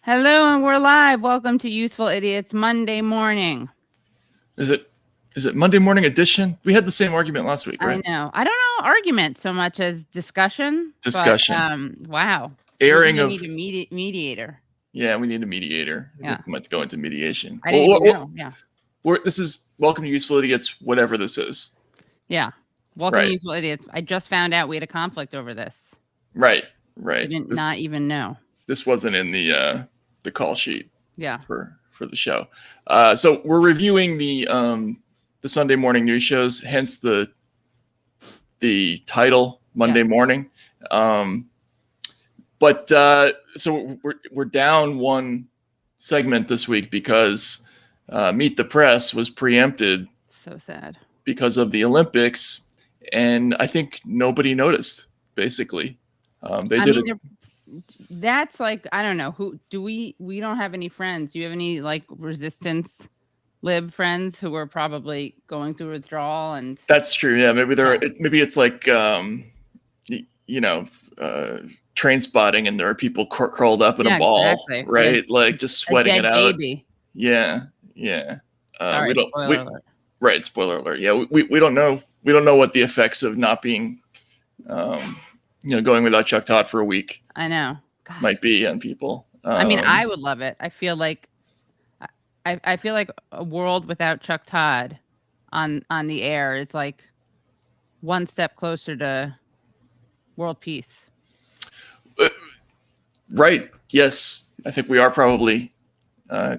Hello, and we're live. Welcome to Useful Idiots Monday morning. Is it Monday morning edition? We had the same argument last week, right? I know. I don't know argument so much as discussion. Discussion. But, wow. Airing We're of. need a mediator. Yeah, we need a mediator. Yeah. We might go into mediation. I didn't even know. Yeah. This is Welcome to Useful Idiots, whatever this is. Yeah. Welcome to Useful Idiots. I just found out we had a conflict over this. Right. I did not even know. This wasn't in the call sheet. Yeah. For the show. So we're reviewing the Sunday morning news shows, hence the title Monday morning. But so we're down one segment this week because Meet the Press was preempted. So sad. Because of the Olympics, and I think nobody noticed. Basically, That's like, I don't know who do we don't have any friends. Do you have any like resistance lib friends who are probably going through withdrawal? And that's true. Yeah, maybe it's like train spotting, and there are people curled up in a ball, exactly. Right? Yeah. Like just sweating it out. Baby. Yeah. Sorry, we don't. Spoiler alert. Right. Spoiler alert. Yeah, we don't know. We don't know what the effects of not being, going without Chuck Todd for a week. I know. God. Might be on people. I mean, I would love it. I feel like a world without Chuck Todd on the air is like one step closer to world peace. Right. Yes. I think we are probably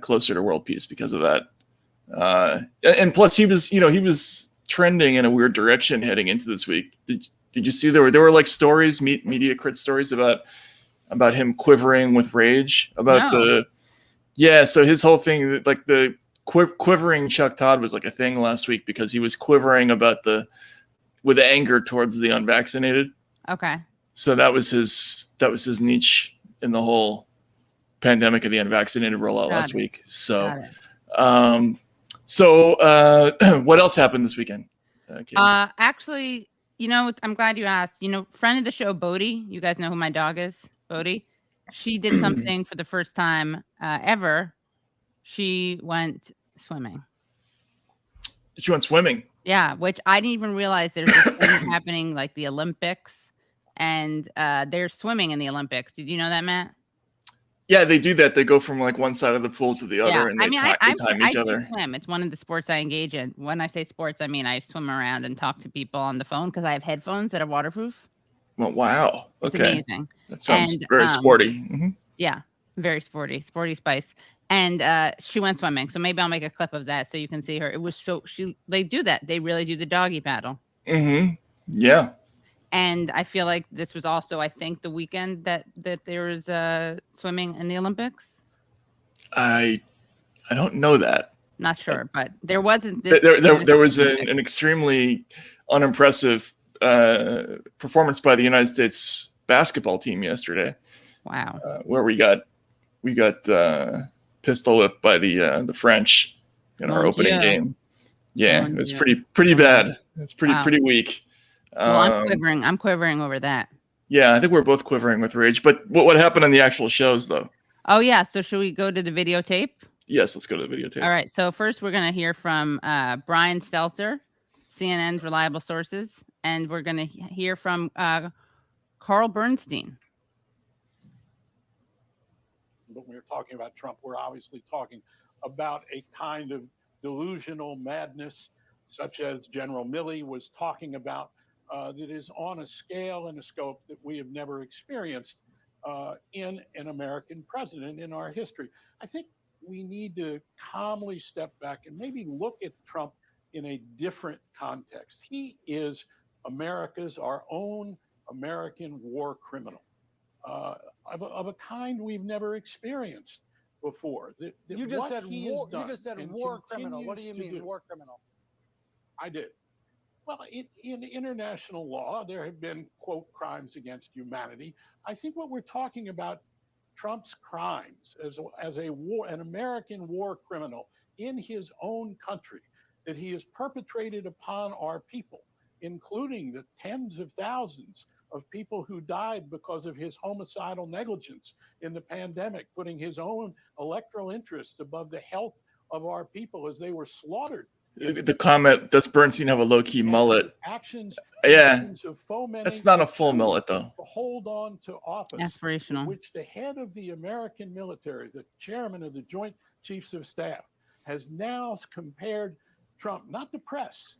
closer to world peace because of that. And plus he was trending in a weird direction heading into this week. Did you see there were like stories, media crit stories about him quivering with rage about so his whole thing, like the quivering Chuck Todd was like a thing last week because he was quivering with anger towards the unvaccinated. Okay. So that was his niche in the whole pandemic of the unvaccinated rollout last week. So, what else happened this weekend? Actually, I'm glad you asked. Friend of the show, Bodie. You guys know who my dog is, Bodie. She did something for the first time ever. She went swimming. She went swimming. Yeah, which I didn't even realize there's this thing happening, like the Olympics, and they're swimming in the Olympics. Did you know that, Matt? Yeah, they do that. They go from like one side of the pool to the other, and they time each other. Swim. It's one of the sports I engage in. When I say sports, I mean I swim around and talk to people on the phone because I have headphones that are waterproof. Well, wow. It's amazing. That sounds very sporty. Mm-hmm. Yeah, very sporty spice. And she went swimming, so maybe I'll make a clip of that so you can see her. It was they do that. They really do the doggy paddle. Mm-hmm. Yeah. And I feel like this was also, I think, the weekend that there was swimming in the Olympics. I don't know that. Not sure, but there wasn't this. There was an extremely unimpressive performance by the United States basketball team yesterday. Wow. Where we got pistol whipped by the French in our opening game. Yeah, it was pretty bad. It's pretty weak. Well, I'm quivering over that. Yeah, I think we're both quivering with rage. But what happened on the actual shows, though? Oh, yeah. So should we go to the videotape? Yes, let's go to the videotape. All right. So first, we're going to hear from Brian Stelter, CNN's reliable sources, and we're going to hear from Carl Bernstein. When we're talking about Trump, we're obviously talking about a kind of delusional madness, such as General Milley was talking about. That is on a scale and a scope that we have never experienced in an American president in our history. I think we need to calmly step back and maybe look at Trump in a different context. He is our own American war criminal of a kind we've never experienced before. You just said war criminal. What do you mean, war criminal? I did. Well, in international law, there have been, quote, crimes against humanity. I think what we're talking about, Trump's crimes as an American war criminal in his own country that he has perpetrated upon our people, including the tens of thousands of people who died because of his homicidal negligence in the pandemic, putting his own electoral interest above the health of our people as they were slaughtered. The comment, does Bernstein have a low-key mullet? Actions, yeah, of fomenting that's not a full mullet though. To hold on to office, aspirational, which the head of the American military, the chairman of the Joint Chiefs of Staff, has now compared Trump, not the press,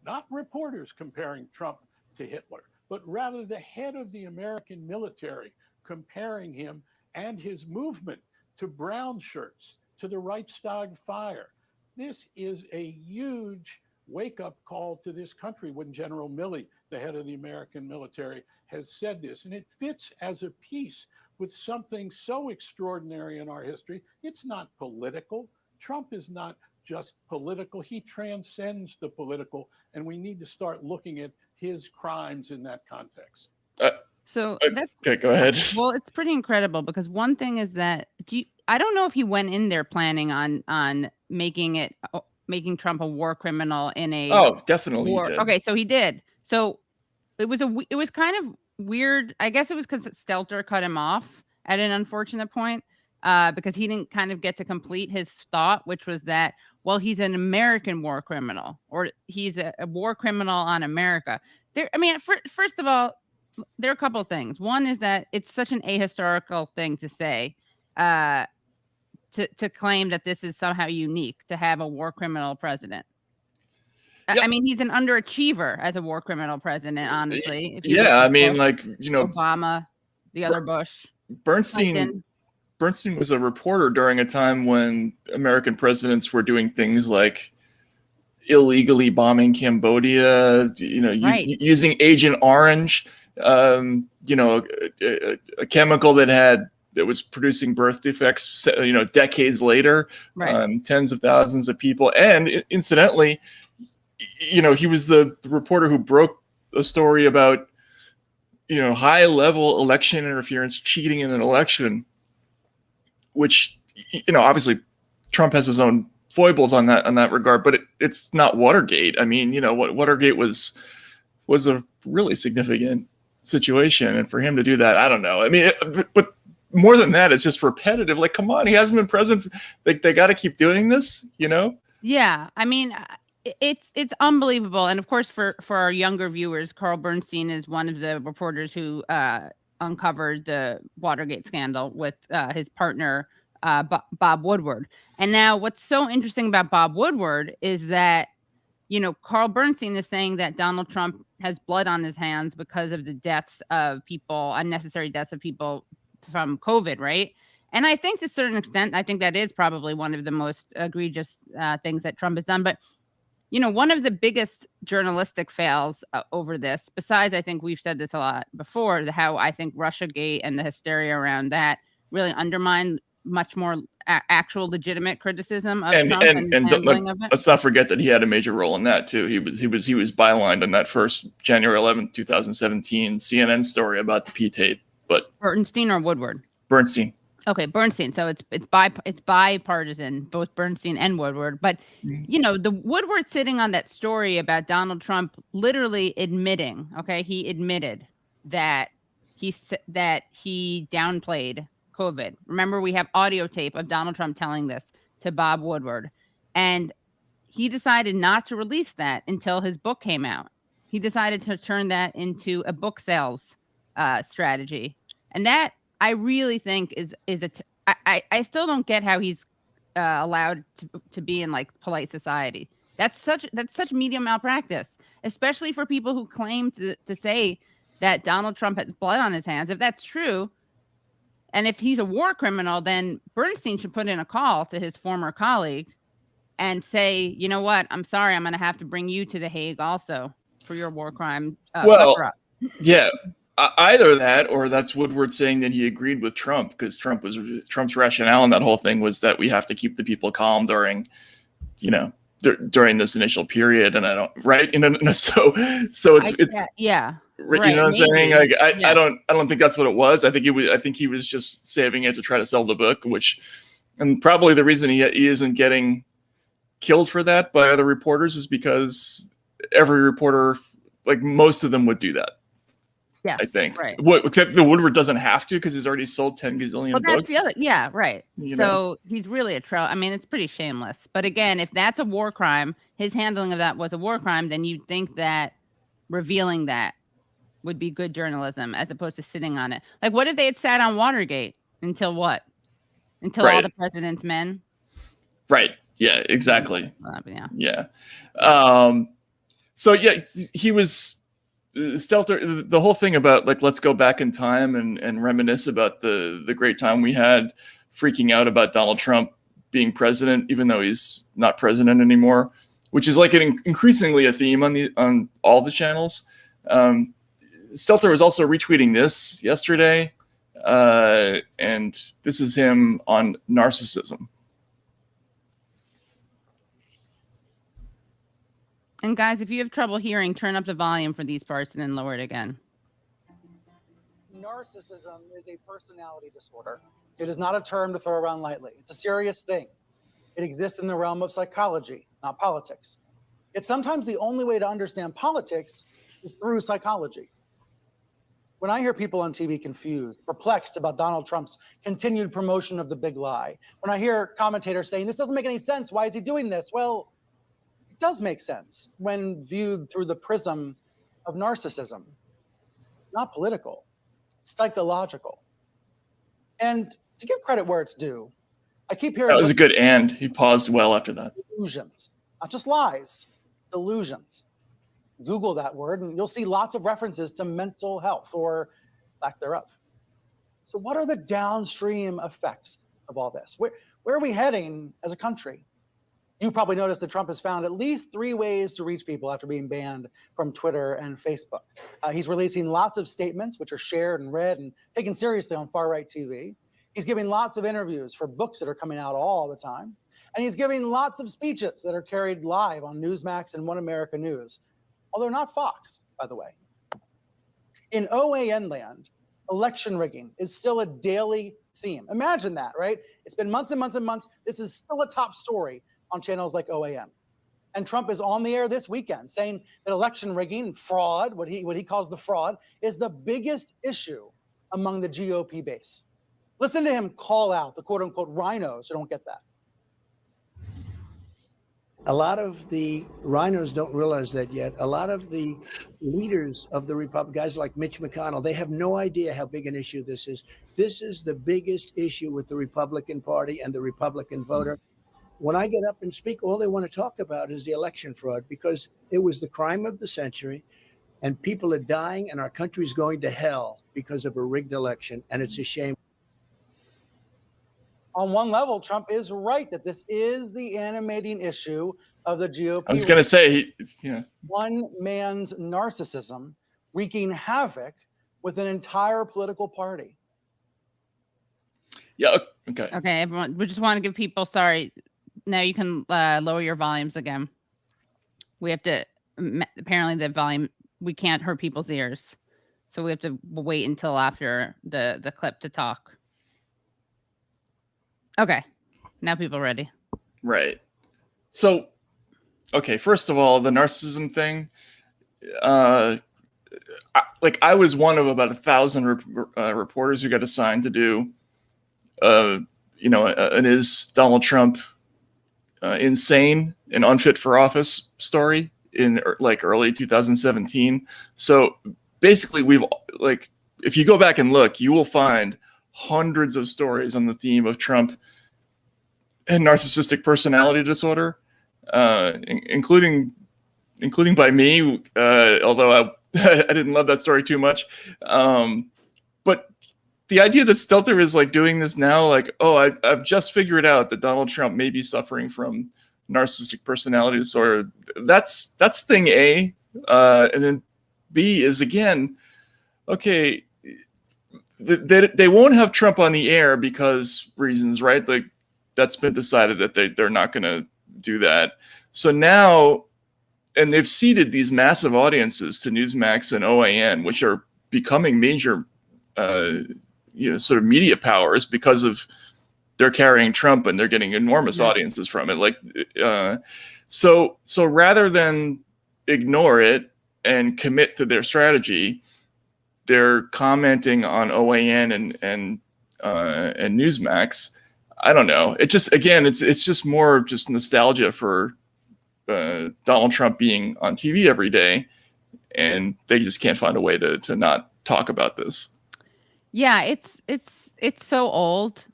not reporters comparing Trump to Hitler, but rather the head of the American military comparing him and his movement to brown shirts, to the Reichstag fire. This is a huge wake-up call to this country when General Milley, the head of the American military, has said this. And it fits as a piece with something so extraordinary in our history. It's not political. Trump is not just political. He transcends the political, and we need to start looking at his crimes in that context. Okay, go ahead. Well, it's pretty incredible because one thing is that I don't know if he went in there planning on making Trump a war criminal in a definitely war. He did. Okay, so he did. So it was kind of weird. I guess it was because Stelter cut him off at an unfortunate point because he didn't kind of get to complete his thought, which was that, well, he's an American war criminal or he's a war criminal on America. First of all, there are a couple of things. One is that it's such an ahistorical thing to say, to claim that this is somehow unique to have a war criminal president. Yep. I mean, he's an underachiever as a war criminal president, honestly. Yeah, Bush, Obama, the other Bush. Bernstein was a reporter during a time when American presidents were doing things like illegally bombing Cambodia, using Agent Orange, a chemical that was producing birth defects, decades later, tens of thousands of people. And incidentally, he was the reporter who broke a story about, high level election interference, cheating in an election, which, obviously Trump has his own foibles on that regard, but it's not Watergate. I mean, what Watergate was a really significant situation. And for him to do that, I don't know. I mean, but more than that, it's just repetitive. Like, come on, he hasn't been president. They got to keep doing this, Yeah. I mean, it's unbelievable. And of course, for our younger viewers, Carl Bernstein is one of the reporters who uncovered the Watergate scandal with his partner, Bob Woodward. And now what's so interesting about Bob Woodward is that, Carl Bernstein is saying that Donald Trump has blood on his hands because of the deaths of people, unnecessary deaths of people from COVID, right? And I think to a certain extent, I think that is probably one of the most egregious things that Trump has done. But, one of the biggest journalistic fails over this, besides, I think we've said this a lot before, how I think Russiagate and the hysteria around that really undermine much more actual legitimate criticism of Trump and his handling of it. Let's not forget that he had a major role in that too. He was bylined in that first January 11th, 2017 CNN story about the P tape. But Bernstein or Woodward? Bernstein. Okay, Bernstein. So it's bipartisan, both Bernstein and Woodward. But the Woodward sitting on that story about Donald Trump literally admitting, he admitted that he downplayed COVID. Remember, we have audio tape of Donald Trump telling this to Bob Woodward, and he decided not to release that until his book came out. He decided to turn that into a book sales strategy, and that I really think I still don't get how he's allowed to be in like polite society. That's such media malpractice, especially for people who claim to say that Donald Trump has blood on his hands. If that's true, and if he's a war criminal, then Bernstein should put in a call to his former colleague and say, you know what, I'm sorry, I'm going to have to bring you to The Hague also for your war crime. Yeah. Either that, or that's Woodward saying that he agreed with Trump, because Trump's rationale in that whole thing was that we have to keep the people calm during this initial period, and I don't so it's yeah. Right, you know what I'm saying? Like, I don't think that's what it was. I think he was just saving it to try to sell the book, and probably the reason he isn't getting killed for that by other reporters is because every reporter, like most of them, would do that. Yes, I think. right. Except the Woodward doesn't have to because he's already sold 10 gazillion Well, that's books. the other. Yeah, right. You So know? he's really a troll. I mean, it's pretty shameless. But again, if that's a war crime, his handling of that was a war crime, then you'd think that revealing that would be good journalism as opposed to sitting on it. Like, what if they had sat on Watergate until what? Until all Right. the president's men? Right. Yeah, exactly. Yeah. So yeah, he was Stelter. The whole thing about like, let's go back in time and reminisce about the great time we had freaking out about Donald Trump being president, even though he's not president anymore, which is like increasingly a theme on all the channels. Stelter was also retweeting this yesterday, and this is him on narcissism. And guys, if you have trouble hearing, turn up the volume for these parts and then lower it again. Narcissism is a personality disorder. It is not a term to throw around lightly. It's a serious thing. It exists in the realm of psychology, not politics. It's sometimes the only way to understand politics is through psychology. When I hear people on TV confused, perplexed about Donald Trump's continued promotion of the big lie, when I hear commentators saying, this doesn't make any sense, why is he doing this? Well, it does make sense when viewed through the prism of narcissism. It's not political, it's psychological. And to give credit where it's due, I keep hearing— That was a good and. He paused well after that. Delusions, not just lies, delusions. Google that word and you'll see lots of references to mental health or lack thereof. So what are the downstream effects of all this? Where are we heading as a country? You've probably noticed that Trump has found at least 3 ways to reach people after being banned from Twitter and Facebook. He's releasing lots of statements, which are shared and read and taken seriously on far-right TV. He's giving lots of interviews for books that are coming out all the time. And he's giving lots of speeches that are carried live on Newsmax and One America News, although not Fox, by the way. In OAN land, election rigging is still a daily theme. Imagine that, right? It's been months and months and months. This is still a top story on channels like OAN. And Trump is on the air this weekend saying that election rigging, fraud, what he calls the fraud, is the biggest issue among the GOP base. Listen to him call out the quote-unquote rhinos who don't get that. A lot of the rhinos don't realize that yet. A lot of the leaders of the Republic, guys like Mitch McConnell, they have no idea how big an issue this is. This is the biggest issue with the Republican Party and the Republican voter. When I get up and speak, all they want to talk about is the election fraud, because it was the crime of the century and people are dying and our country's going to hell because of a rigged election. And it's a shame. On one level, Trump is right that this is the animating issue of the GOP. I was going to say, one man's narcissism wreaking havoc with an entire political party. Yeah. Okay. Okay, everyone. We just want to give people. Sorry. Now you can lower your volumes again. We have to. Apparently, the volume. We can't hurt people's ears, so we have to wait until after the clip to talk. Okay, now people ready. Right. So, okay. First of all, the narcissism thing. I was one of about 1,000 reporters who got assigned to do, an is Donald Trump insane and unfit for office story in early 2017. So basically, if you go back and look, you will find hundreds of stories on the theme of Trump and narcissistic personality disorder, including by me, although I didn't love that story too much. But the idea that Stelter is doing this now, I've just figured out that Donald Trump may be suffering from narcissistic personality disorder. That's thing A. And then B is, again, okay, they won't have Trump on the air because reasons, right? That's been decided that they're not going to do that. So now, and they've ceded these massive audiences to Newsmax and OAN, which are becoming major, sort of media powers because of they're carrying Trump and they're getting enormous audiences from it. So rather than ignore it and commit to their strategy, they're commenting on OAN and Newsmax. I don't know. It just, again, it's just more just nostalgia for Donald Trump being on TV every day, and they just can't find a way to not talk about this. Yeah, it's so old,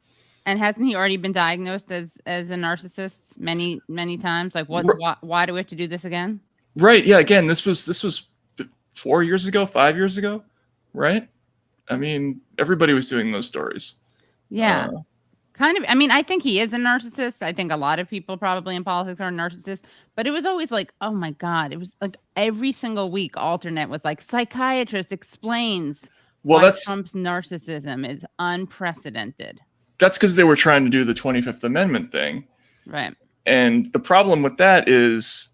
and hasn't he already been diagnosed as a narcissist many times? Like, why do we have to do this again? Right. Yeah. Again, this was 4 years ago, 5 years ago, right? I mean, everybody was doing those stories. Yeah. Kind of. I mean, I think he is a narcissist. I think a lot of people probably in politics are narcissists, but it was always like, oh my God, it was like every single week alternate was like, psychiatrist explains why Trump's narcissism is unprecedented. That's because they were trying to do the 25th Amendment thing. Right. And the problem with that is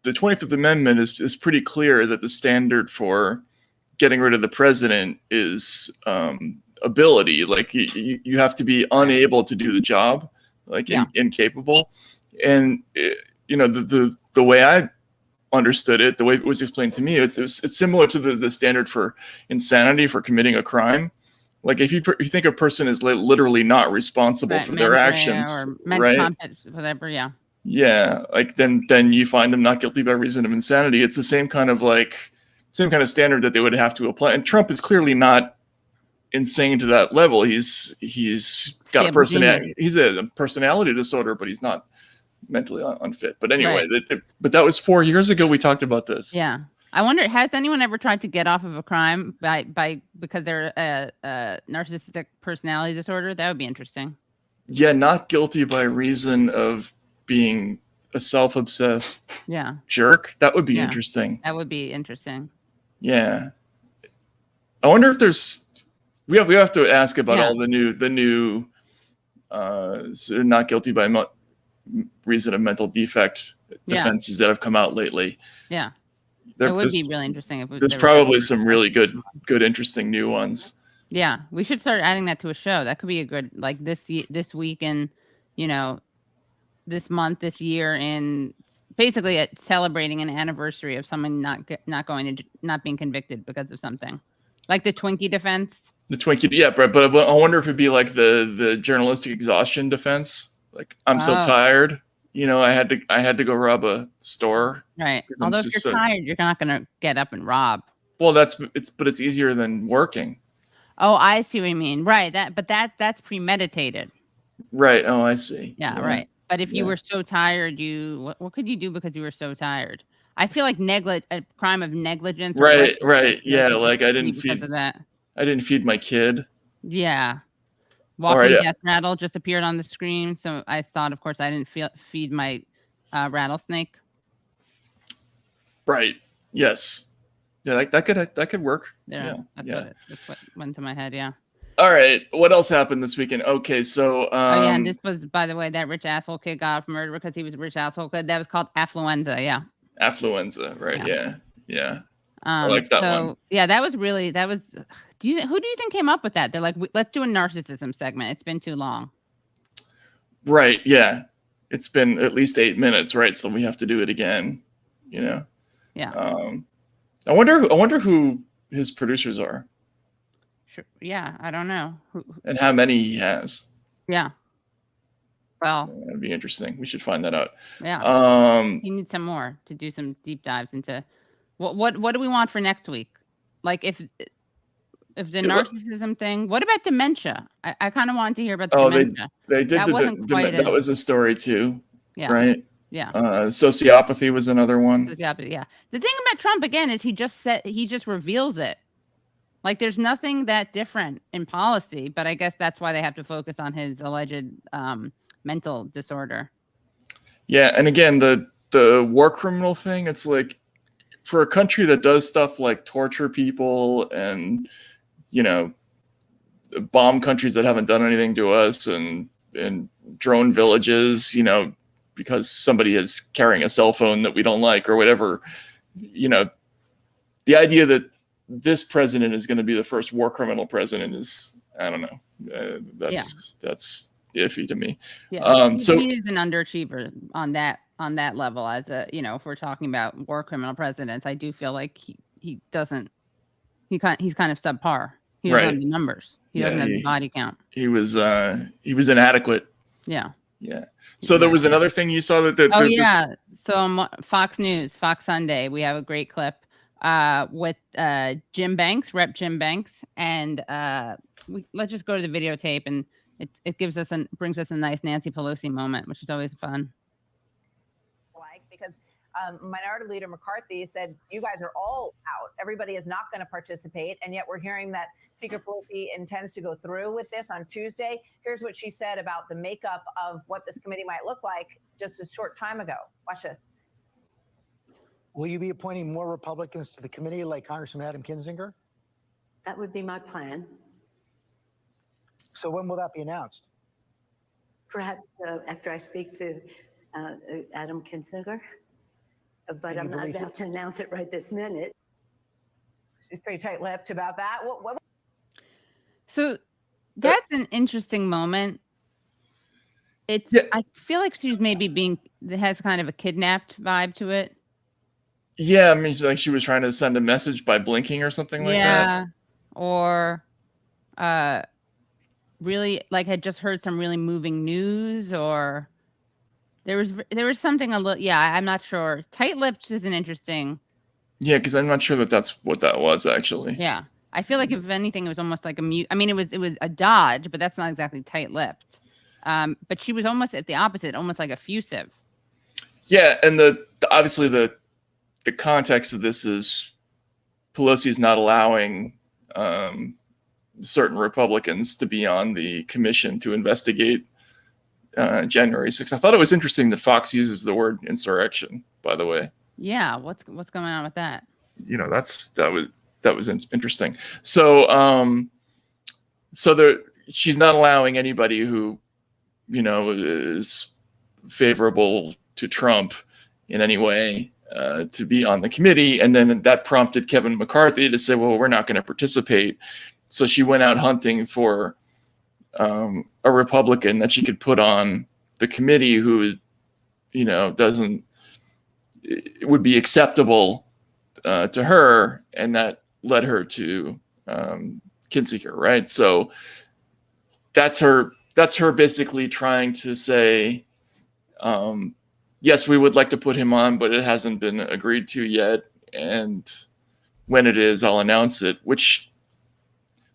the 25th Amendment is pretty clear that the standard for getting rid of the president is ability. Like you have to be unable to do the job, like incapable. And the way I understood it, the way it was explained to me, it's similar to the standard for insanity for committing a crime. Like if you think a person is literally not responsible for their actions, or right? Whatever, yeah. Yeah, like then you find them not guilty by reason of insanity. It's the same kind of standard that they would have to apply. And Trump is clearly not insane to that level. He's got a personality. He's a personality disorder, but he's not mentally unfit. But anyway, right. But that was 4 years ago. We talked about this. Yeah, I wonder, has anyone ever tried to get off of a crime because they're a narcissistic personality disorder? That would be interesting. Yeah, not guilty by reason of being a self-obsessed jerk. That would be interesting. That would be interesting. Yeah, I wonder if there's. We have to ask about all the new not guilty by reason of mental defect defenses that have come out lately. Yeah, it would be really interesting if there's probably some really good, interesting new ones. Yeah, we should start adding that to a show. That could be a good, like this week and this month, this year, and basically celebrating an anniversary of someone not being convicted because of something, like the Twinkie defense. The Twinkie, yeah, but I wonder if it'd be like the journalistic exhaustion defense. Like, I'm so tired, I had to go rob a store. Right. Although if you're tired, you're not going to get up and rob. Well, it's easier than working. Oh, I see what you mean. Right. That's premeditated. Right. Oh, I see. Yeah. Right. But if you were so tired, what could you do because you were so tired? I feel like a crime of negligence. Right. Right. Yeah. Like I didn't because of that. I didn't feed my kid. Yeah. Walking Death Rattle just appeared on the screen. So I thought, of course, I didn't feed my rattlesnake. Right. Yes. Yeah, that could work. Yeah. That's what went to my head. Yeah. All right. What else happened this weekend? Okay. So. And this was, by the way, that rich asshole kid got off murder because he was a rich asshole kid. That was called affluenza. Yeah. Affluenza. Right. Yeah. I like that one. Yeah, that was. Who do you think came up with that? They're like, let's do a narcissism segment. It's been too long. Right. Yeah. It's been at least 8 minutes. Right. So we have to do it again. Yeah. I wonder who his producers are. Sure. Yeah. I don't know. And how many he has. Yeah. Well, that'd be interesting. We should find that out. Yeah. You need some more to do some deep dives into. What do we want for next week? Like if the narcissism thing, what about dementia? I kind of wanted to hear about the dementia. They did that was a story too. Yeah. Right. Yeah. Sociopathy was another one. Sociopathy, yeah. The thing about Trump again is he just reveals it. Like there's nothing that different in policy, but I guess that's why they have to focus on his alleged mental disorder. Yeah, and again the war criminal thing, it's like for a country that does stuff like torture people and bomb countries that haven't done anything to us and drone villages, because somebody is carrying a cell phone that we don't like or whatever, the idea that this president is going to be the first war criminal president is, I don't know. That's iffy to me. Yeah. So he is an underachiever on that level as if we're talking about war criminal presidents. I do feel like he doesn't he's kind of subpar. He doesn't have the numbers. He doesn't have the body count. He was inadequate. Yeah. Yeah. So there was another thing you saw that. So on Fox News, Fox Sunday, we have a great clip with Jim Banks, Rep. Jim Banks, and let's just go to the videotape, and it brings us a nice Nancy Pelosi moment, which is always fun. Because Minority Leader McCarthy said, you guys are all out. Everybody is not going to participate. And yet we're hearing that Speaker Pelosi intends to go through with this on Tuesday. Here's what she said about the makeup of what this committee might look like just a short time ago. Watch this. Will you be appointing more Republicans to the committee like Congressman Adam Kinzinger? That would be my plan. So when will that be announced? Perhaps after I speak to Adam Kinzinger, but I'm not about to announce it right this minute. She's pretty tight-lipped about that. So that's an interesting moment. I feel like she's maybe it has kind of a kidnapped vibe to it. Yeah, I mean, like she was trying to send a message by blinking or something like that. Yeah, or really like had just heard some really moving news, or there was something a little. Yeah, I'm not sure. Tight-lipped is an interesting. Yeah, because I'm not sure that's what that was actually. Yeah, I feel like if anything, it was almost like a mute. I mean, it was a dodge, but that's not exactly tight-lipped. But she was almost at the opposite, almost like effusive. Yeah, and obviously the context of this is Pelosi is not allowing certain Republicans to be on the commission to investigate January 6th. I thought it was interesting that Fox uses the word insurrection, by the way. Yeah, what's going on with that? You know, that was interesting. So she's not allowing anybody who, you know, is favorable to Trump in any way to be on the committee. And then that prompted Kevin McCarthy to say, well, we're not going to participate. So she went out hunting for a Republican that she could put on the committee who, you know, would be acceptable to her. And that led her to Kinzinger, right? So that's her basically trying to say, yes, we would like to put him on, but it hasn't been agreed to yet. And when it is, I'll announce it, which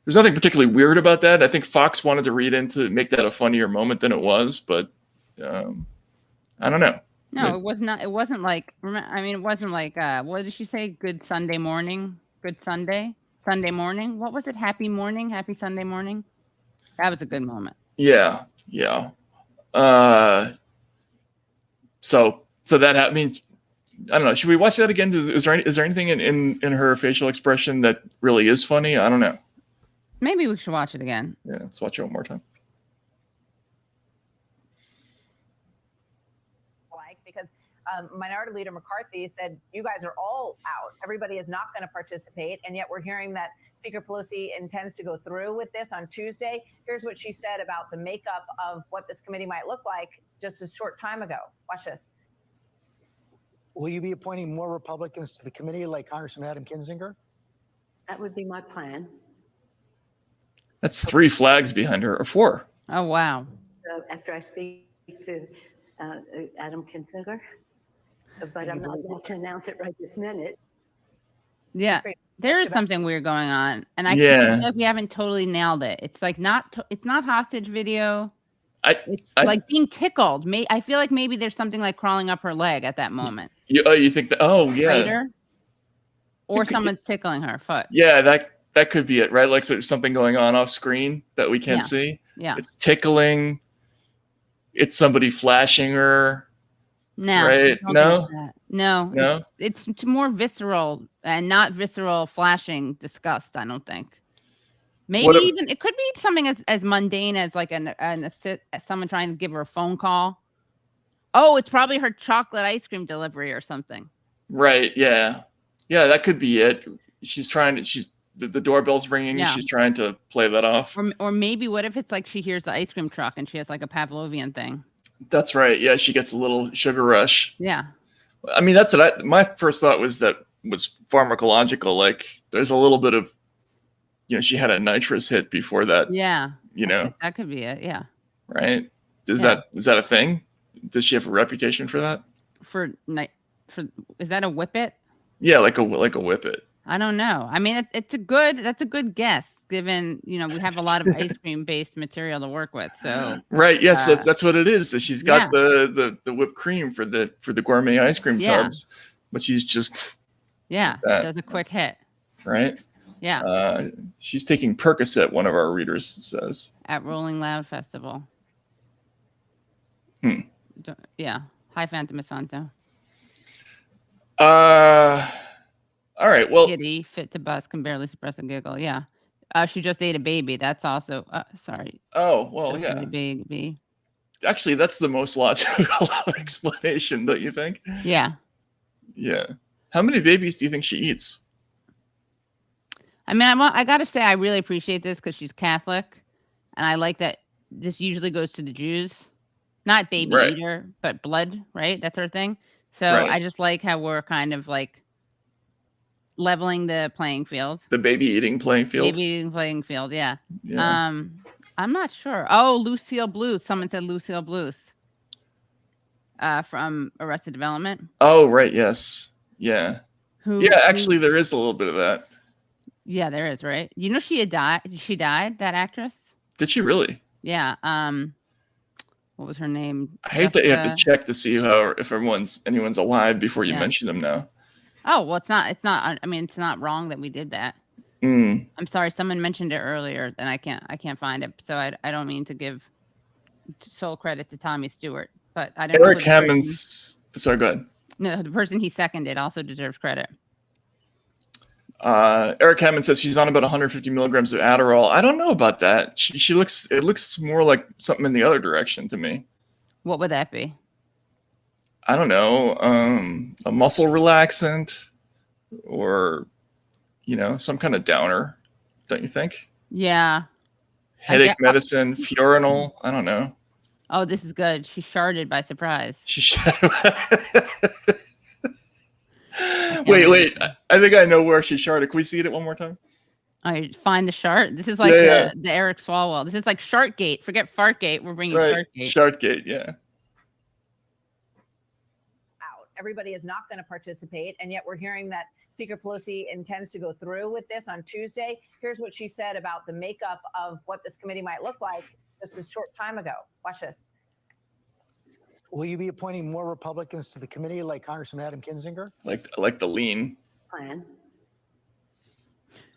there's nothing particularly weird about that. I think Fox wanted to read into make that a funnier moment than it was, but I don't know. No, it was not. It wasn't like, I mean, it wasn't like, what did she say? Good Sunday morning, good Sunday morning. What was it? Happy morning, happy Sunday morning. That was a good moment. Yeah. So that, I mean, I don't know. Should we watch that again? Is there anything in her facial expression that really is funny? I don't know. Maybe we should watch it again. Yeah, let's watch it one more time. Because Minority Leader McCarthy said, you guys are all out. Everybody is not going to participate. And yet we're hearing that Speaker Pelosi intends to go through with this on Tuesday. Here's what she said about the makeup of what this committee might look like just a short time ago. Watch this. Will you be appointing more Republicans to the committee like Congressman Adam Kinzinger? That would be my plan. That's 3 flags behind her, or 4. Oh, wow. After I speak to Adam Kinzinger, but I'm not about to announce it right this minute. Yeah, there is something weird going on, and I feel like we haven't totally nailed it. It's like it's not hostage video. It's like being tickled. I feel like maybe there's something like crawling up her leg at that moment. You think that? Oh, yeah. Later, or someone's tickling her foot. Yeah, that could be it, right? Like there's something going on off screen that we can't see. Yeah, it's tickling. It's somebody flashing her. No, right? No. It's more visceral and not visceral flashing disgust. I don't think. Maybe even it could be something as mundane as like someone trying to give her a phone call. Oh, it's probably her chocolate ice cream delivery or something. Right. Yeah. That could be it. She's trying to. The doorbell's ringing. Yeah. She's trying to play that off. Or maybe what if it's like she hears the ice cream truck and she has like a Pavlovian thing. That's right. Yeah, she gets a little sugar rush. Yeah. I mean, that's what my first thought was that was pharmacological. Like there's a little bit of she had a nitrous hit before that. Yeah. You know, That could be it. Yeah. right? Is Yeah. that a thing? Does she have a reputation for that? Is that a whippet? Yeah, like a whippet. I don't know. I mean, that's a good guess, given we have a lot of ice cream based material to work with. So right, yes, that's what it is. So she's got the whipped cream for the gourmet ice cream tubs, but she's just does a quick hit. Right. Yeah. She's taking Percocet. One of our readers says at Rolling Loud Festival. Yeah. Hi, Phantom Miss Fanto. All right. Well, giddy, fit to bust, can barely suppress a giggle. Yeah. She just ate a baby. That's also sorry. Oh, well, just yeah. A baby. Actually, that's the most logical explanation, don't you think? Yeah. Yeah. How many babies do you think she eats? I mean, I got to say, I really appreciate this because she's Catholic, and I like that this usually goes to the Jews, not baby eater, but blood, right? That's our thing. So I just like how we're kind of like leveling the playing field. The baby eating playing field. Baby eating playing field, yeah. I'm not sure. Oh, Lucille Bluth. Someone said Lucille Bluth from Arrested Development. Oh, right. Yes. Yeah. Actually, there is a little bit of that. Yeah, there is, right? She died. She died, that actress. Did she really? Yeah. What was her name? I hate that you have to check to see if anyone's alive before you mention them now. Oh, well, it's not. I mean, it's not wrong that we did that. I'm sorry, someone mentioned it earlier, and I can't find it. So I don't mean to give sole credit to Tommy Stewart, but I don't. Eric Hammond's. Sorry, go ahead. No, the person he seconded also deserves credit. Eric Hammond says she's on about 150 milligrams of Adderall. I don't know about that. It looks more like something in the other direction to me. What would that be? I don't know. A muscle relaxant, or some kind of downer. Don't you think? Yeah. Headache medicine, Fiorinol. I don't know. Oh, this is good. She sharded by surprise. Wait. I think I know where she sharded. Can we see it one more time? I find the shart. This is like the Eric Swalwell. This is like Shartgate. Forget Fartgate. We're bringing Shartgate. Shartgate, yeah. Everybody is not going to participate, and yet we're hearing that Speaker Pelosi intends to go through with this on Tuesday. Here's what she said about the makeup of what this committee might look like just a short time ago. Watch this. Will you be appointing more Republicans to the committee like Congressman Adam Kinzinger? Like the lean plan.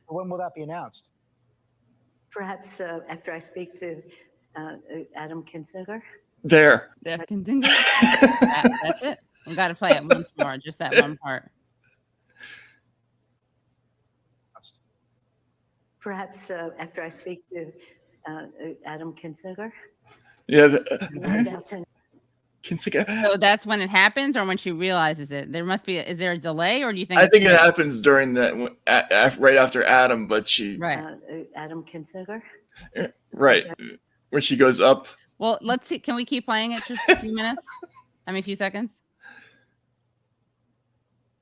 When will that be announced? Perhaps after I speak to Adam Kinzinger. There. Kinzinger. That's it. We got to play it once more, just that one part. Perhaps after I speak to Adam Kinzinger. Yeah. Kinzinger. So that's when it happens, or when she realizes it? There must be. Is there a delay, or do you think? I think it happens during that, right after Adam, but she. Adam Kinzinger. Right, where she goes up. Well, let's see. Can we keep playing it just a few minutes? A few seconds.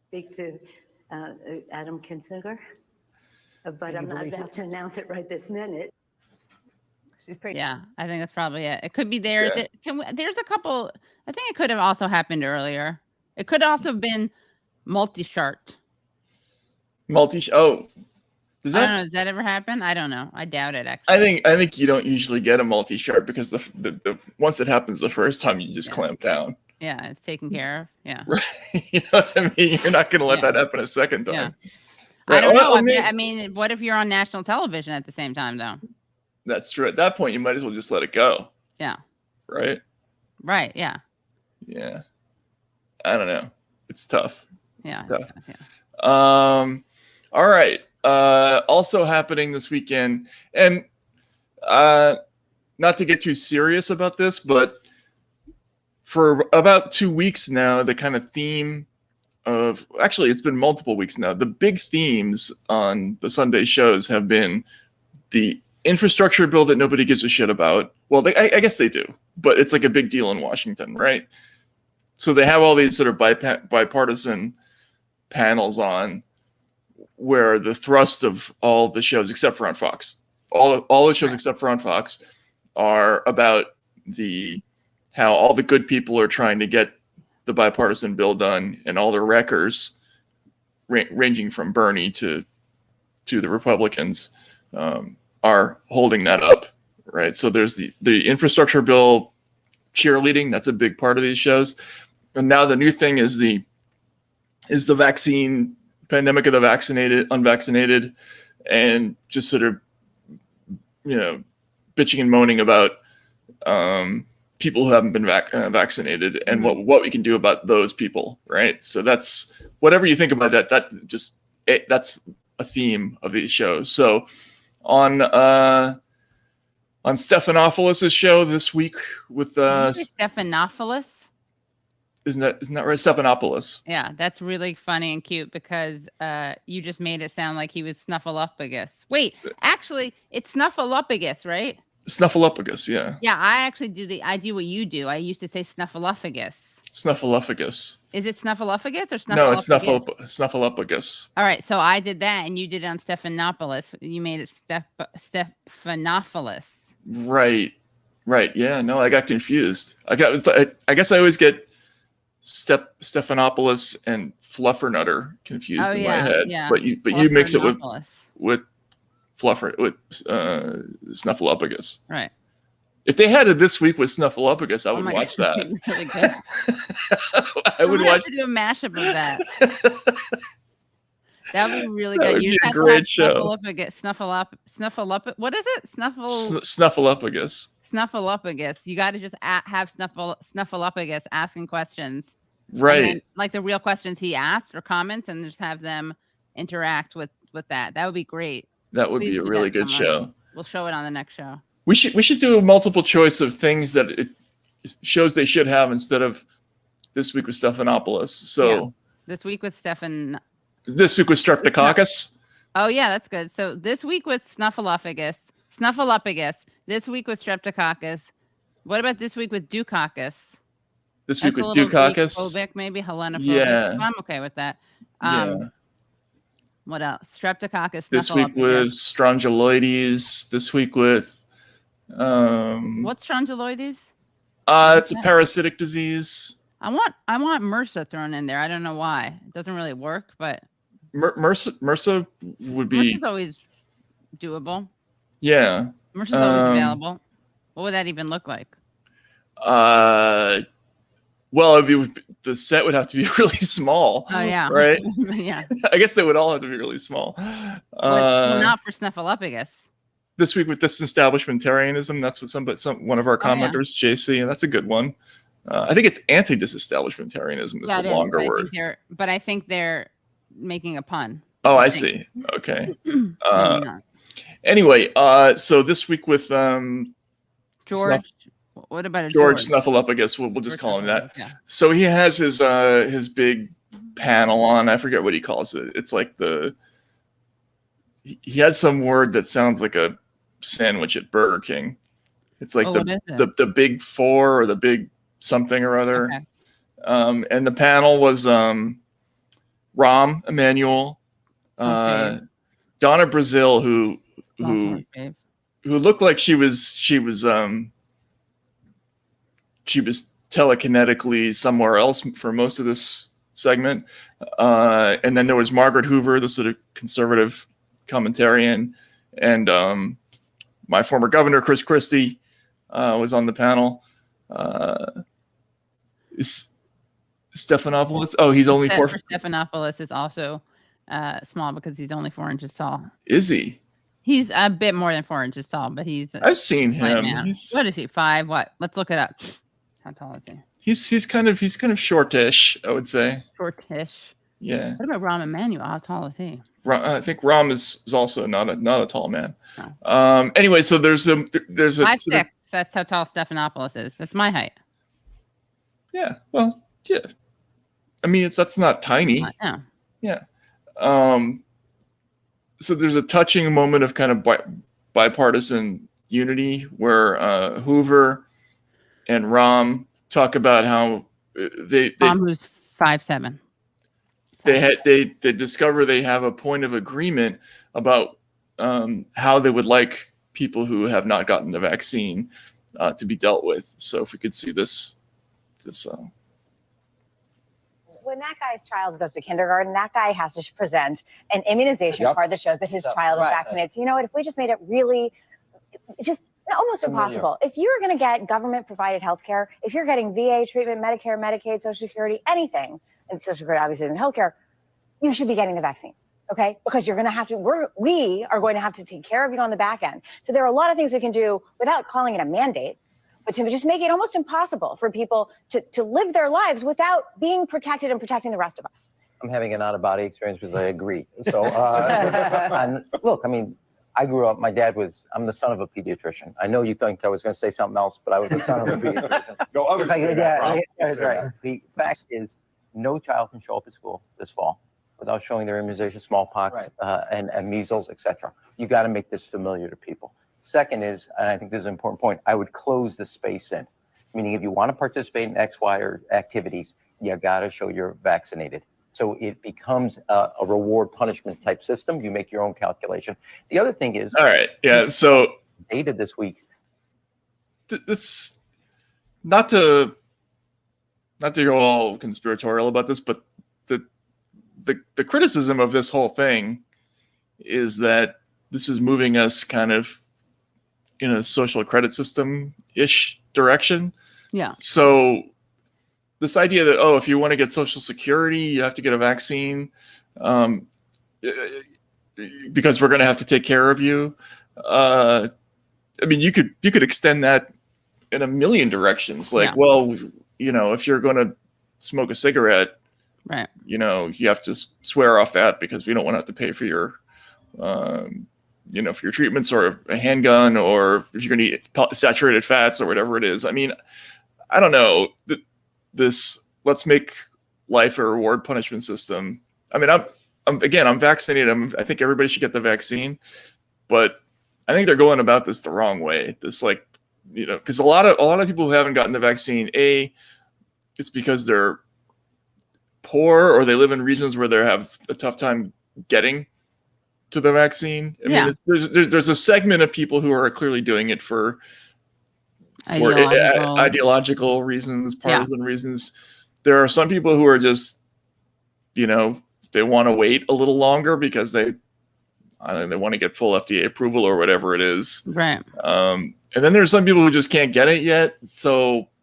Speak to Adam Kinzinger, but I'm not about to announce it right this minute. She's pretty. Yeah, I think that's probably it. It could be there. Yeah. There's a couple. I think it could have also happened earlier. It could also have been multi-shart. Oh, I don't know. Does that ever happen? I don't know. I doubt it. Actually, I think you don't usually get a multi-shart because the once it happens the first time, you just clamp down. Yeah, it's taken care of. Yeah. Right. You know what I mean? You're not going to let that happen a second time. Yeah. Right. I don't know. I mean, what if you're on national television at the same time, though? That's true. At that point, you might as well just let it go. Yeah. Right? Right. Yeah. Yeah. I don't know. It's tough. Yeah. It's tough. Yeah. All right. Also happening this weekend, and not to get too serious about this, but for about 2 weeks now, the kind of theme of, actually, it's been multiple weeks now. The big themes on the Sunday shows have been the infrastructure bill that nobody gives a shit about. Well, I guess they do, but it's like a big deal in Washington, right? So they have all these sort of bipartisan panels on where the thrust of all the shows, except for on Fox, all the shows except for on Fox, are about how all the good people are trying to get the bipartisan bill done, and all the wreckers, ranging from Bernie to the Republicans, are holding that up, right? So there's the infrastructure bill cheerleading. That's a big part of these shows. And now the new thing is the vaccine pandemic of the vaccinated, unvaccinated, and just sort of, bitching and moaning about people who haven't been vaccinated and what we can do about those people, right? So that's whatever you think about that. That's a theme of these shows. So on Stephanopoulos' show this week with Stephanopoulos. Isn't that right? Stephanopoulos. Yeah, that's really funny and cute because you just made it sound like he was Snuffleupagus. Wait, actually, it's Snuffleupagus, right? Snuffleupagus, yeah. Yeah, I do what you do. I used to say Snuffleupagus. Snuffleupagus. Is it Snuffleupagus or Snuffleupagus? No, it's Snuffleupagus. All right, so I did that, and you did it on Stephanopoulos. You made it Stephanopoulos. Right. Yeah. No, I got confused. I guess I always get Stephanopoulos and Fluffernutter confused in my head. Yeah. But you mix it with Snuffleupagus. Right. If they had it this week with Snuffleupagus, I would watch that. Really good. I would watch. To do a mashup of that. That would be really That good. would You be just a have great to have show. Snuffleupagus. What is it? Snuffleupagus. Snuffleupagus. You got to just have Snuffleupagus asking questions. Right. Then, like the real questions he asked or comments, and just have them interact with that. That would be great. That would be a really good show. We'll show it on the next show. We should do a multiple choice of things that it shows they should have instead of this week with Stephanopoulos. So this week with Streptococcus. Oh yeah, that's good. So this week with Snuffleupagus. This week with Streptococcus. What about this week with Dukakis? This week with Dukakis. Phobic, maybe Helena. Yeah, I'm okay with that. What else? Streptococcus. This week with strongyloides. This week with what's strongyloides? It's a parasitic disease. I want MRSA thrown in there. I don't know why. It doesn't really work, but MRSA would be. MRSA's always doable. Yeah. MRSA's always available. What would that even look like? Well, the set would have to be really small. Oh yeah, right. Yeah. I guess they would all have to be really small. Well, not for Snuffleupagus. This week with disestablishmentarianism, that's what one of our commenters, JC, and that's a good one. I think it's anti-disestablishmentarianism is the longer word. But I think they're making a pun. Oh, I see. Okay. Anyway, so this week with George. What about George Snuffleupagus? We'll just call him that. Yeah. So he has his big panel on. I forget what he calls it. It's like he had some word that sounds like a sandwich at Burger King. It's like the big four or the big something or other. Okay. And the panel was Rahm Emanuel, Donna Brazil, who looked like she was telekinetically somewhere else for most of this segment. And then there was Margaret Hoover, the sort of conservative commentarian, and my former governor, Chris Christie, was on the panel. Stephanopoulos? Oh, he's only 4 feet. Stephanopoulos is also small because he's only 4 inches tall. Is he? He's a bit more than 4 inches tall, but I've seen him. What is he? 5? What? Let's look it up. How tall is he? He's kind of shortish, I would say. Shortish. Yeah. What about Rahm Emanuel? How tall is he? I think Rahm is also not a tall man. No. Anyway, so there's a 5'6". That's how tall Stephanopoulos is. That's my height. Yeah. Well, yeah. I mean, that's not tiny. No. Yeah. So there's a touching moment of kind of bipartisan unity where Hoover and Rahm talk about how they Rahm, who's 5'7". they discover they have a point of agreement about how they would like people who have not gotten the vaccine to be dealt with. So if we could see this. When that guy's child goes to kindergarten, that guy has to present an immunization card that shows that his child is vaccinated. So you know what? If we just made it really, just almost impossible. If you're going to get government provided health care, if you're getting VA treatment, Medicare, Medicaid, Social Security, anything, and Social Security obviously isn't health care, you should be getting the vaccine. Okay, because you're going to have to, we are going to have to take care of you on the back end. So there are a lot of things we can do without calling it a mandate, but to just make it almost impossible for people to live their lives without being protected and protecting the rest of us. I'm having an out-of-body experience because I agree. So, and look, I mean, I grew up, I'm the son of a pediatrician. I know you think I was going to say something else, but I was the son of a pediatrician. No, others say that, that's right. The fact is, no child can show up at school this fall without showing their immunization, smallpox, and measles, etc. You got to make this familiar to people. Second is, and I think this is an important point, I would close the space in. Meaning if you want to participate in X, Y, or activities, you got to show you're vaccinated. So it becomes a reward punishment type system. You make your own calculation. The other thing is, all right, yeah. So data this week. This not to go all conspiratorial about this, but the criticism of this whole thing is that this is moving us kind of in a social credit system-ish direction. Yeah. So this idea that, if you want to get Social Security, you have to get a vaccine because we're going to have to take care of you. I mean, you could extend that in a million directions. Like, if you're going to smoke a cigarette, right, you have to swear off that because we don't want to have to pay for your for your treatments, or a handgun, or if you're going to eat saturated fats or whatever it is. I mean, I don't know. Let's make life a reward punishment system. I mean, I'm vaccinated. I think everybody should get the vaccine, but I think they're going about this the wrong way. This, because a lot of people who haven't gotten the vaccine, it's because they're poor or they live in regions where they have a tough time getting to the vaccine. I mean, there's a segment of people who are clearly doing it for ideological reasons, partisan reasons. There are some people who are just, they want to wait a little longer because they want to get full FDA approval or whatever it is. Right. And then there's some people who just can't get it yet,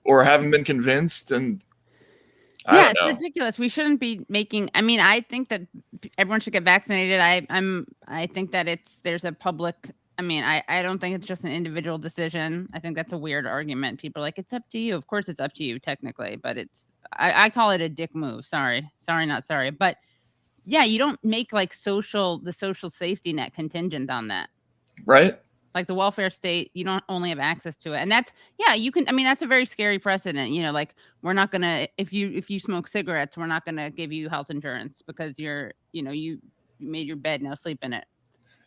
or haven't been convinced, and it's ridiculous. We shouldn't be making. I mean, I think that everyone should get vaccinated. I think that there's a public. I mean, I don't think it's just an individual decision. I think that's a weird argument. People are like, it's up to you. Of course, it's up to you technically, but I call it a dick move. Sorry, not sorry. But yeah, you don't make the social safety net contingent on that, right? Like the welfare state, you don't only have access to it. And that's, you can, I mean, that's a very scary precedent, we're not going to, if you smoke cigarettes, we're not going to give you health insurance because you made your bed, now sleep in it.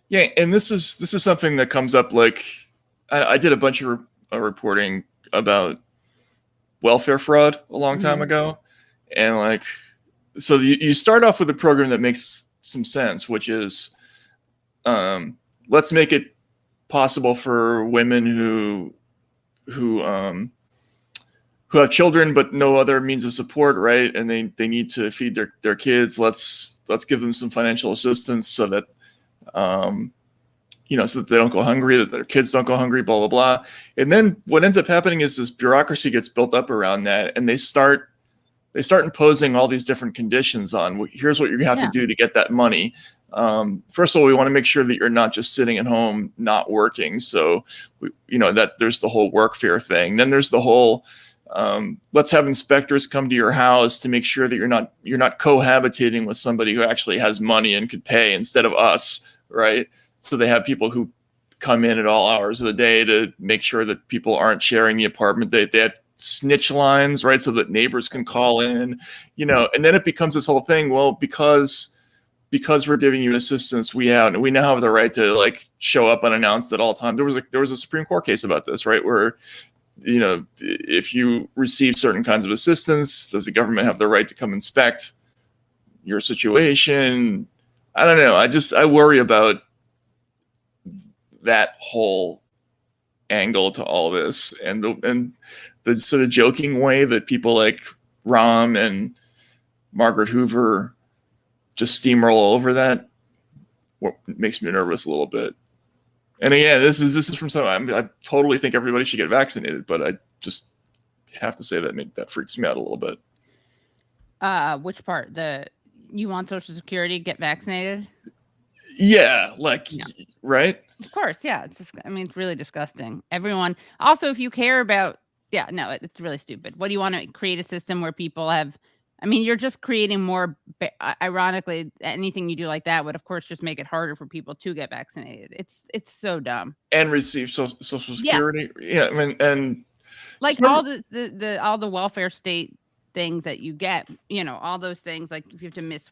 Yeah. And this is something that comes up. I did a bunch of reporting about welfare fraud a long time ago. And so you start off with a program that makes some sense, which is, let's make it possible for women who have children but no other means of support, right? And they need to feed their kids. Let's give them some financial assistance so that so that they don't go hungry, that their kids don't go hungry, blah blah blah. And then what ends up happening is this bureaucracy gets built up around that, and they start imposing all these different conditions on. Here's what you're gonna have to do to get that money. First of all, we want to make sure that you're not just sitting at home not working. So, that there's the whole workfare thing. Then there's the whole let's have inspectors come to your house to make sure that you're not cohabitating with somebody who actually has money and could pay instead of us, right? So they have people who come in at all hours of the day to make sure that people aren't sharing the apartment. They have snitch lines, right, so that neighbors can call in, and then it becomes this whole thing. Well, because we're giving you assistance, we now have the right to show up unannounced at all times. There was a Supreme Court case about this, right, where if you receive certain kinds of assistance, does the government have the right to come inspect your situation. I don't know. I worry about that whole angle to all this, and the sort of joking way that people like Rahm and Margaret Hoover just steamroll over that. What makes me nervous a little bit. And again, this is from someone I totally think everybody should get vaccinated, but I just have to say that freaks me out a little bit. Which part? You want Social Security, get vaccinated? Yeah, right? Of course, yeah. It's just, I mean, it's really disgusting. Everyone. Also, if you care about, it's really stupid. What do you want to create a system where people have? I mean, you're just creating more. Ironically, anything you do like that would, of course, just make it harder for people to get vaccinated. It's so dumb. And receive Social Security. Yeah, I mean, and like all the welfare state things that you get, all those things. Like if you have to miss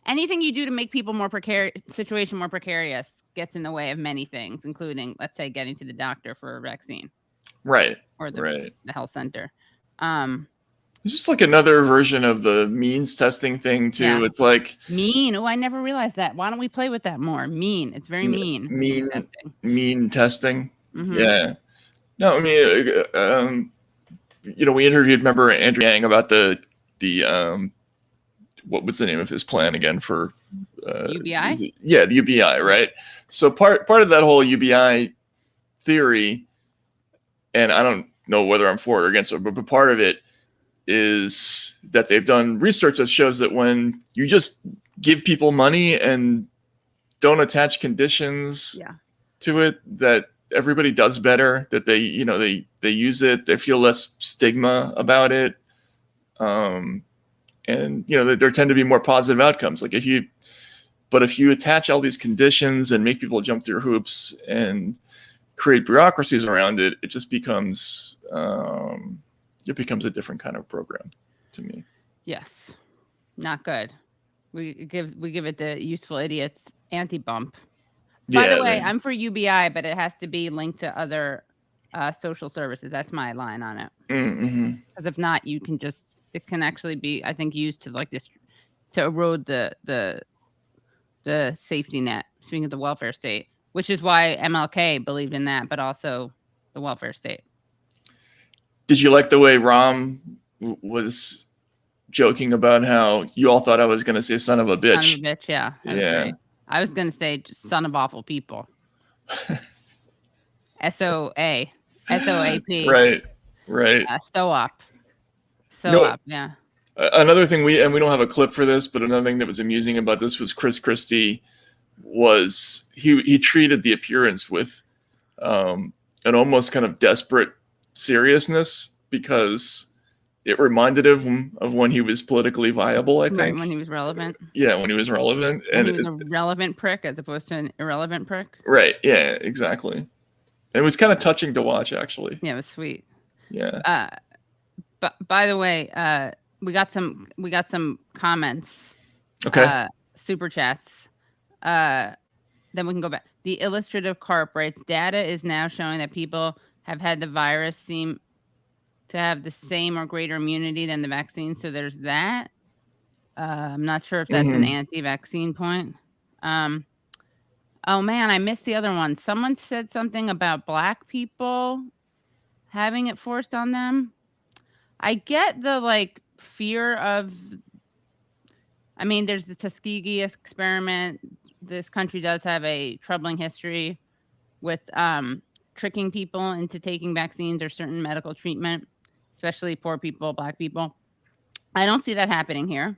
anything you do to make people more precarious, gets in the way of many things, including, let's say, getting to the doctor for a vaccine, right? Or the health center. It's just like another version of the means testing thing too. Yeah. It's like mean. Oh, I never realized that. Why don't we play with that more? Mean. It's very mean. Mean testing. Mm-hmm. Yeah. No, I mean, we interviewed, remember, Andrew Yang about the what was the name of his plan again for UBI? The UBI, right? So part of that whole UBI theory, and I don't know whether I'm for it or against it, but part of it is that they've done research that shows that when you just give people money and don't attach conditions to it, that everybody does better, that they use it, they feel less stigma about it. And there tend to be more positive outcomes. Like if you attach all these conditions and make people jump through hoops and create bureaucracies around it, it just becomes a different kind of program to me. Yes, not good. We give it the useful idiots anti-bump. By the way, I'm for UBI, but it has to be linked to other social services. That's my line on it. Because if not, it can actually be, I think, used to erode the safety net. Speaking of the welfare state, which is why MLK believed in that, but also the welfare state. Did you like the way Rahm was joking about how you all thought I was going to say "son of a bitch"? Son of a bitch, yeah. Yeah. I was going to say just "son of awful people." SOA. SOAP. Right. SOAP. Yeah. Another thing we don't have a clip for this, but another thing that was amusing about this was Chris Christie was he treated the appearance with an almost kind of desperate seriousness, because it reminded him of when he was politically viable, I think. Right, when he was relevant. Yeah, when he was relevant. And he was a relevant prick as opposed to an irrelevant prick. Right, yeah, exactly. And it was kind of touching to watch, actually. Yeah, it was sweet. Yeah. But by the way, we got some comments. Okay. Super chats. Then we can go back. The Illustrative Carp writes, data is now showing that people have had the virus seem to have the same or greater immunity than the vaccine. So there's that. I'm not sure if that's an anti-vaccine point. Oh man, I missed the other one. Someone said something about Black people having it forced on them. I get the fear of, I mean, there's the Tuskegee experiment. This country does have a troubling history with tricking people into taking vaccines or certain medical treatment, especially poor people, Black people. I don't see that happening here.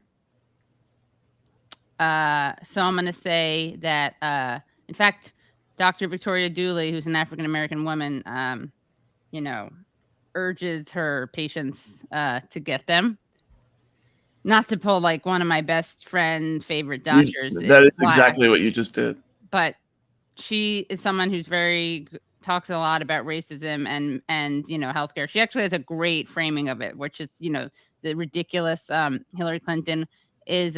So I'm going to say that, in fact, Dr. Victoria Dooley, who's an African-American woman, urges her patients to get them. Not to pull one of my best friend favorite doctors. That is exactly what you just did. But she is someone who's talks a lot about racism and healthcare. She actually has a great framing of it, which is the ridiculous Hillary Clinton is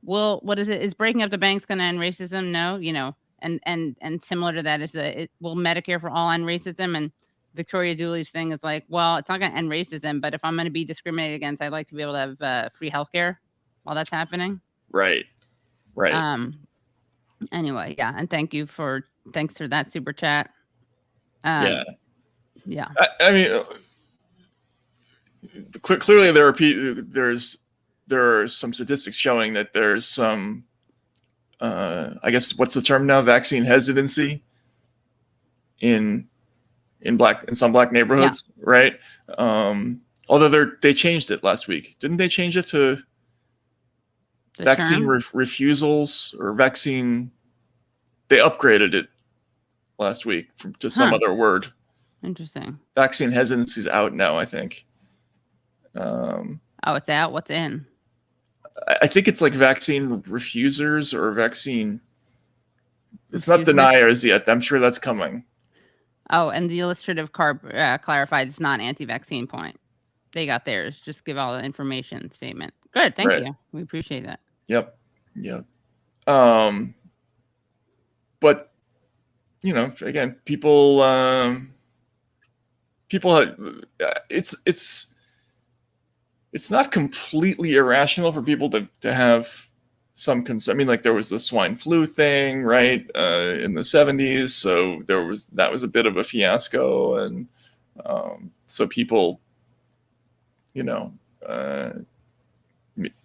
what is it? Is breaking up the banks going to end racism? No, and similar to that is will Medicare for all end racism? And Victoria Dooley's thing is well, it's not going to end racism, but if I'm going to be discriminated against, I'd like to be able to have free healthcare. while that's happening. Right. Anyway, yeah, and thanks for that super chat. Yeah. Yeah. I mean, clearly there are some statistics showing that there's some, I guess, what's the term now? Vaccine hesitancy in some black neighborhoods, right? Although they changed it last week, didn't they? Change it to vaccine refusals or vaccine. They upgraded it last week to some other word. Interesting. Vaccine hesitancy is out now, I think. It's out. What's in? I think it's like vaccine refusers or vaccine. It's not deniers yet. I'm sure that's coming. Oh, and the illustrative clarified it's not anti-vaccine point. They got theirs. Just give all the information statement. Good. Thank you. We appreciate that. Yep. But again, people it's not completely irrational for people to have some concern. I mean, like there was the swine flu thing, right, in the 70s. So that was a bit of a fiasco, and so people,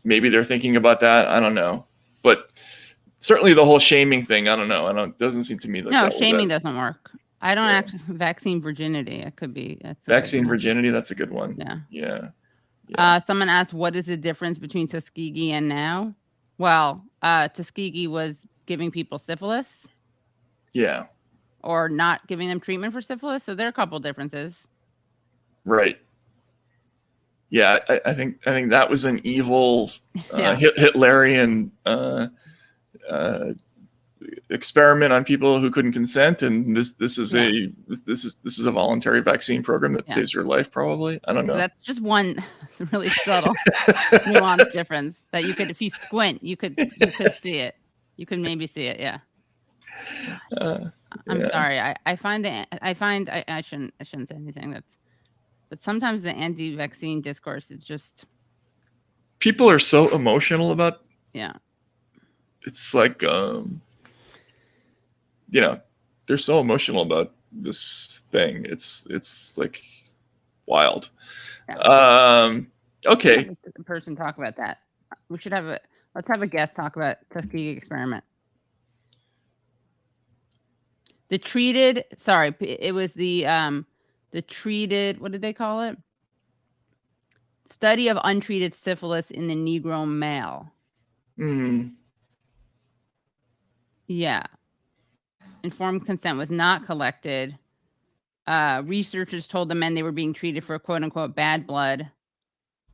maybe they're thinking about that. I don't know, but certainly the whole shaming thing. I don't know. It doesn't seem to me like no shaming doesn't work. I don't actually vaccine virginity. It could be vaccine virginity. That's a good one. Yeah. Someone asked, what is the difference between Tuskegee and now? Well, Tuskegee was giving people syphilis. Yeah. Or not giving them treatment for syphilis. So there are a couple differences. Right. Yeah, I think that was an evil Hitlerian experiment on people who couldn't consent, and this is a voluntary vaccine program that saves your life, probably. I don't know. So that's just one really subtle nuanced difference that you could, if you squint, you could see it. You could maybe see it. Yeah. I'm sorry. I shouldn't say anything but sometimes the anti-vaccine discourse is just, people are so emotional about. Yeah. It's like, they're so emotional about this thing. It's like wild. Yeah. Okay. A person talk about that. We should let's have a guest talk about Tuskegee experiment. It was the treated, what did they call it? Study of untreated syphilis in the Negro male. Yeah. Informed consent was not collected. Researchers told the men they were being treated for quote unquote bad blood,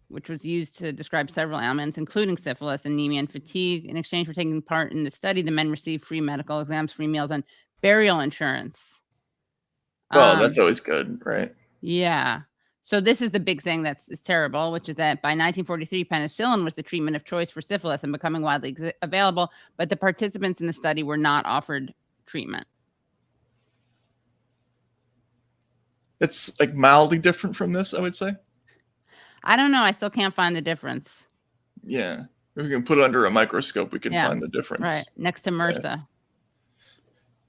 which was used to describe several ailments, including syphilis, anemia, and fatigue. In exchange for taking part in the study, the men received free medical exams, free meals, and burial insurance. Well, that's always good, right? Yeah. So this is the big thing that's terrible, which is that by 1943, penicillin was the treatment of choice for syphilis and becoming widely available, but the participants in the study were not offered treatment. It's like mildly different from this, I would say. I don't know. I still can't find the difference. Yeah. If we can put it under a microscope, we can find the difference. Right. Next to MRSA.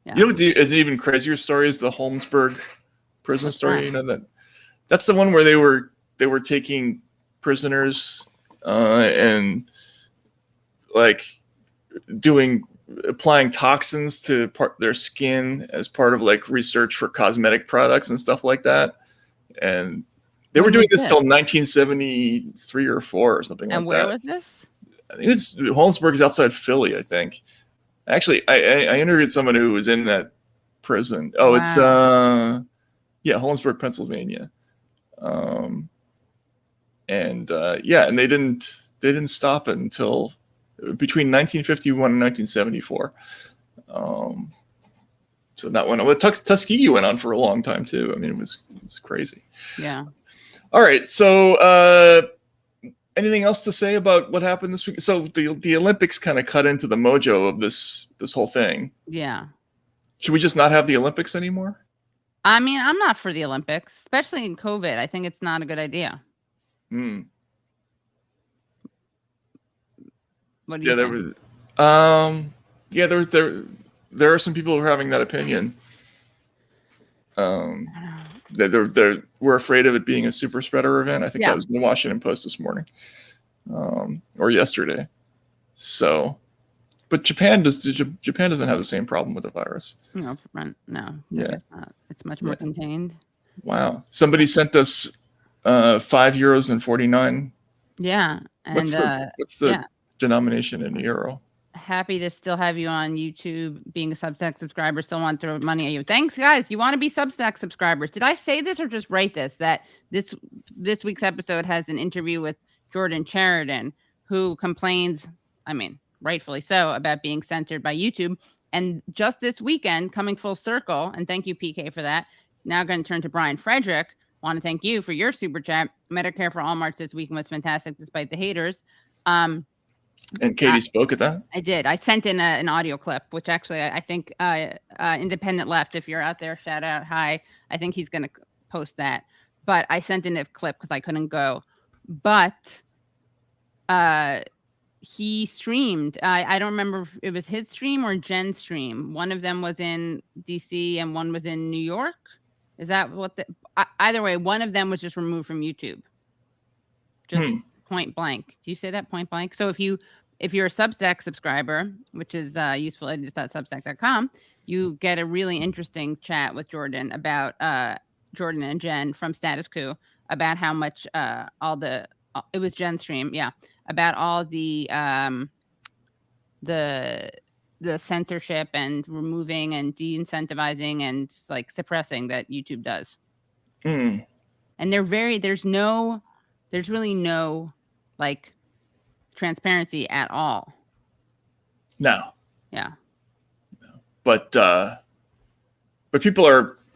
Yeah. You know what is an even crazier story is the Holmesburg prison story. You know that's the one where they were taking prisoners and like applying toxins to their skin as part of like research for cosmetic products and stuff like that. And they were doing this till 1973 or 4 or something like that. And where was this? I think it's Holmesburg is outside Philly, I think. Actually, I interviewed someone who was in that prison. Oh, wow. It's Holmesburg, Pennsylvania. And they didn't stop it until between 1951 and 1974. So that went on. Well, Tuskegee went on for a long time too. I mean, it was crazy. Yeah. All right. So anything else to say about what happened this week? So the Olympics kind of cut into the mojo of this whole thing. Yeah. Should we just not have the Olympics anymore? I mean, I'm not for the Olympics, especially in COVID. I think it's not a good idea. What do you think? There are some people who are having that opinion. We're afraid of it being a super spreader event. I think that was in the Washington Post this morning, or yesterday. So, but Japan doesn't have the same problem with the virus. No. Yeah, it's much more contained. Wow. Somebody sent us €5.49. Yeah. And what's the denomination in euro? Happy to still have you on YouTube, being a Substack subscriber. Still want to throw money at you. Thanks, guys. You want to be Substack subscribers? Did I say this or just write this? That this week's episode has an interview with Jordan Sheridan, who complains, I mean, rightfully so, about being censored by YouTube. And just this weekend, coming full circle, and thank you, PK, for that. Now going to turn to Brian Frederick. Want to thank you for your super chat. Medicare for all March this weekend was fantastic, despite the haters. And Katie spoke at that? I did. I sent in an audio clip, which actually I think Independent Left, if you're out there, shout out. Hi. I think he's going to post that. But I sent in a clip because I couldn't go. But he streamed. I don't remember if it was his stream or Jen's stream. One of them was in DC and one was in New York. Is that what either way, one of them was just removed from YouTube. Just point blank. Do you say that point blank? So if you're a Substack subscriber, which is usefulidiots.substack.com, you get a really interesting chat with Jordan about Jordan and Jen from Status Quo about how much it was Jen's stream, about all the censorship and removing and de-incentivizing and like suppressing that YouTube does. And there's really no like transparency at all. No. Yeah. No. But people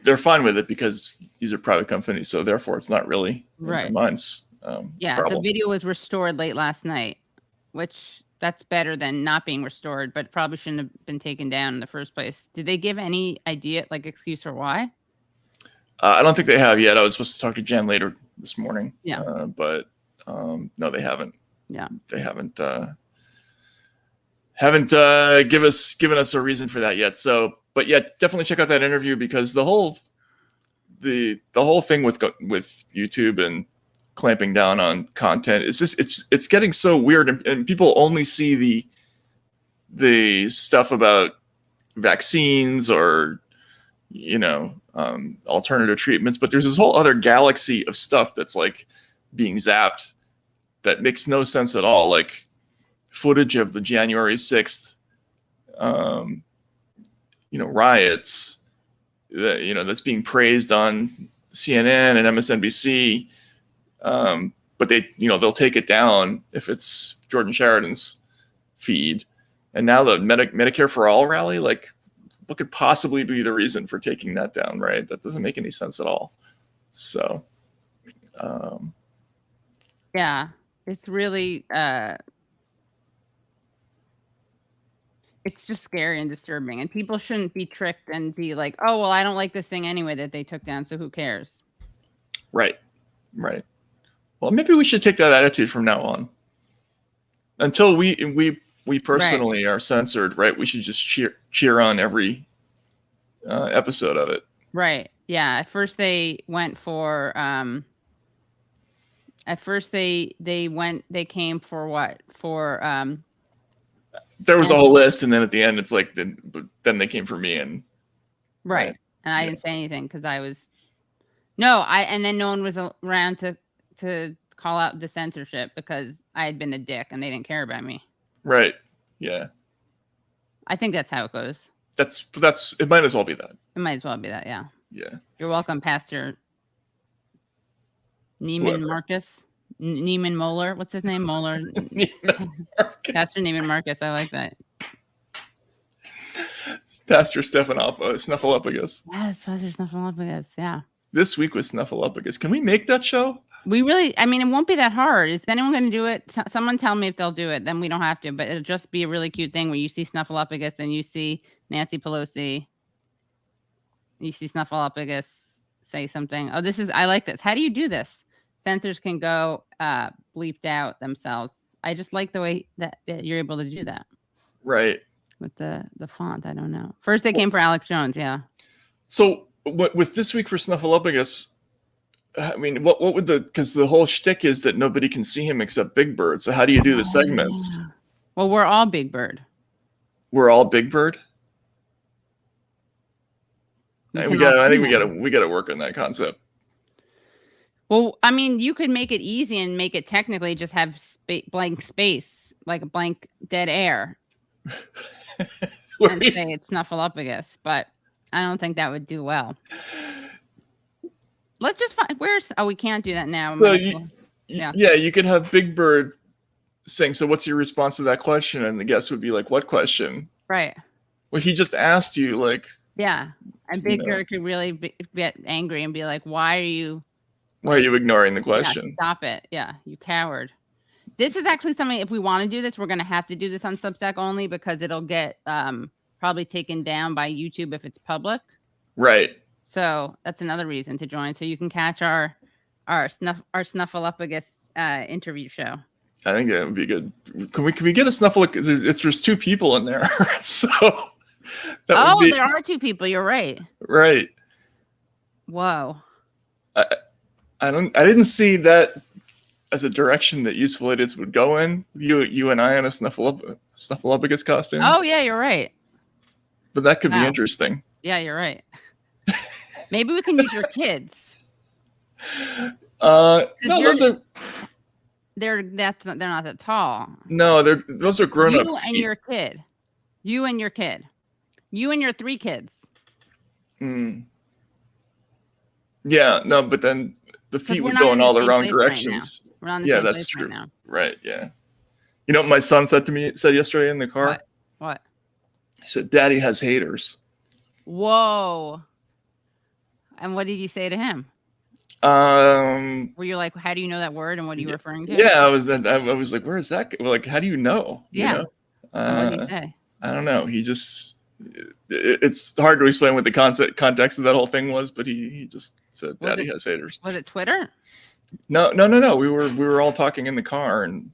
they're fine with it because these are private companies, so therefore it's not really in their minds. Problem. The video was restored late last night, which that's better than not being restored, but probably shouldn't have been taken down in the first place. Did they give any idea, like excuse for why? I don't think they have yet. I was supposed to talk to Jen later this morning. But no, they haven't. Yeah, they haven't given us a reason for that yet. So, but yeah, definitely check out that interview because the whole thing with YouTube and clamping down on content is just it's getting so weird, and people only see the stuff about vaccines or alternative treatments, but there's this whole other galaxy of stuff that's like being zapped that makes no sense at all, like footage of the January 6th riots that's being praised on CNN and MSNBC, but they'll take it down if it's Jordan Sheridan's feed. And now the Medicare for All rally, like what could possibly be the reason for taking that down, right? That doesn't make any sense at all. So it's really it's just scary and disturbing, and people shouldn't be tricked and be like, oh well, I don't like this thing anyway that they took down, so who cares? Right. Well, maybe we should take that attitude from now on. Until we personally are censored, right? We should just cheer on every episode of it. Right. Yeah. At first they went for they came for what? For there was a whole list, and then at the end it's like then they came for me and right. And I didn't say anything because I was and then no one was around to call out the censorship because I had been a dick and they didn't care about me. Right. Yeah. I think that's how it goes. It might as well be that. It might as well be that, yeah. Yeah. You're welcome, Pastor Neiman Marcus. Neiman Moeller. What's his name? Moeller. Pastor Neiman Marcus. I like that. Pastor Snuffleupagus. Yes, Pastor Snuffleupagus. Yeah. This week was Snuffleupagus. Can we make that show? We really, it won't be that hard. Is anyone going to do it? Someone tell me if they'll do it. Then we don't have to. But it'll just be a really cute thing where you see Snuffleupagus, then you see Nancy Pelosi. You see Snuffleupagus say something. Oh, I like this. How do you do this? Censors can go bleeped out themselves. I just like the way that you're able to do that Right. with the font. I don't know. First they came for Alex Jones. Yeah. So with this week for Snuffleupagus, I mean, what would because the whole shtick is that nobody can see him except Big Bird. So how do you do the segments? Yeah. Well, we're all Big Bird. We're all Big Bird. I think we gotta work on that concept. Well, I mean, you could make it easy and make it technically just have blank space, like a blank dead air, and say it's Snuffleupagus, but I don't think that would do well. Let's just find we can't do that now. So you could have Big Bird saying, "So what's your response to that question?" And the guest would be like, "What question?" Right. Well, he just asked you, like. Yeah, and Big Bird could really get angry and be like, "Why are you ignoring the question? Yeah, stop it! Yeah, you coward." This is actually something. If we want to do this, we're going to have to do this on Substack only because it'll get probably taken down by YouTube if it's public. Right. So that's another reason to join. So you can catch our Snuffleupagus interview show. I think that would be good. Can we get a Snuffleupagus? There's 2 people in there, so. There are 2 people. You're right. Right. Whoa. I didn't see that as a direction that Useful Idiots would go in. You and I in a Snuffleupagus costume. Oh yeah, you're right. But that could be interesting. Yeah, you're right. Maybe we can use your kids. No, those are. They're not that tall. No, those are grown up. You and your kid. You and your kid. You and your 3 kids. Yeah, no, but then the feet would go in all the wrong directions. Right, we're on the same that's place true. Right now. Right, yeah. You know what my son said yesterday in the car? What? He said, "Daddy has haters." Whoa. And what did you say to him? Were you like, how do you know that word and what are you referring to? Yeah, I was like, where is that? Like, how do you know? Yeah. You know? What did he say? I don't know. He just, it's hard to explain what the context of that whole thing was, but he just said, "Daddy has haters." Was it Twitter? No. We were all talking in the car, and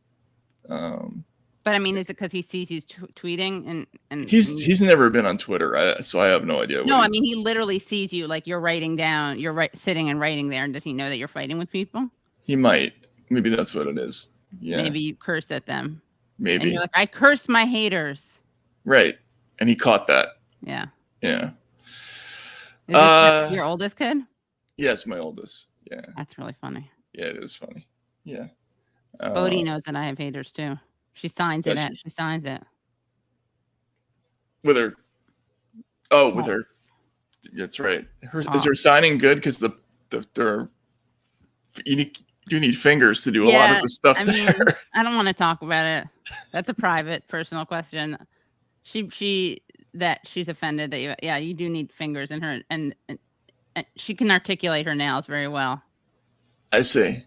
but I mean, is it because he sees you tweeting and he's never been on Twitter, so I have no idea. No, I mean, he literally sees you, like you're writing down, sitting and writing there. And does he know that you're fighting with people? He might. Maybe that's what it is. Yeah. Maybe you curse at them. Maybe. And you're like, "I curse my haters." Right. And he caught that. Yeah. Yeah. Is this your oldest kid? Yes, my oldest. Yeah. That's really funny. Yeah, it is funny. Yeah. Bodhi knows that I have haters too. She signs it. She signs it. With her. Oh, with her. That's right. Is her signing good? Because you do need fingers to do a lot of the stuff. I mean, I don't want to talk about it. That's a private, personal question. She's offended that you do need fingers in her, and she can articulate her nails very well. I see.